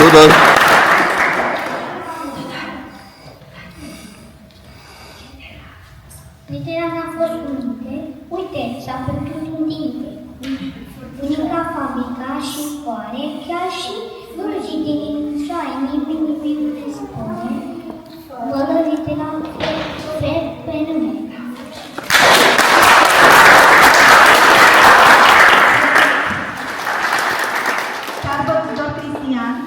Aplausos. Litera n-a fost unite. Uite, s-a pierdut un dinte. Bunica fabrica și poare, chiar și vârjii din soare, nimic nu se spune. Vălă litera fred pe nume. Dar, doctor Cristian,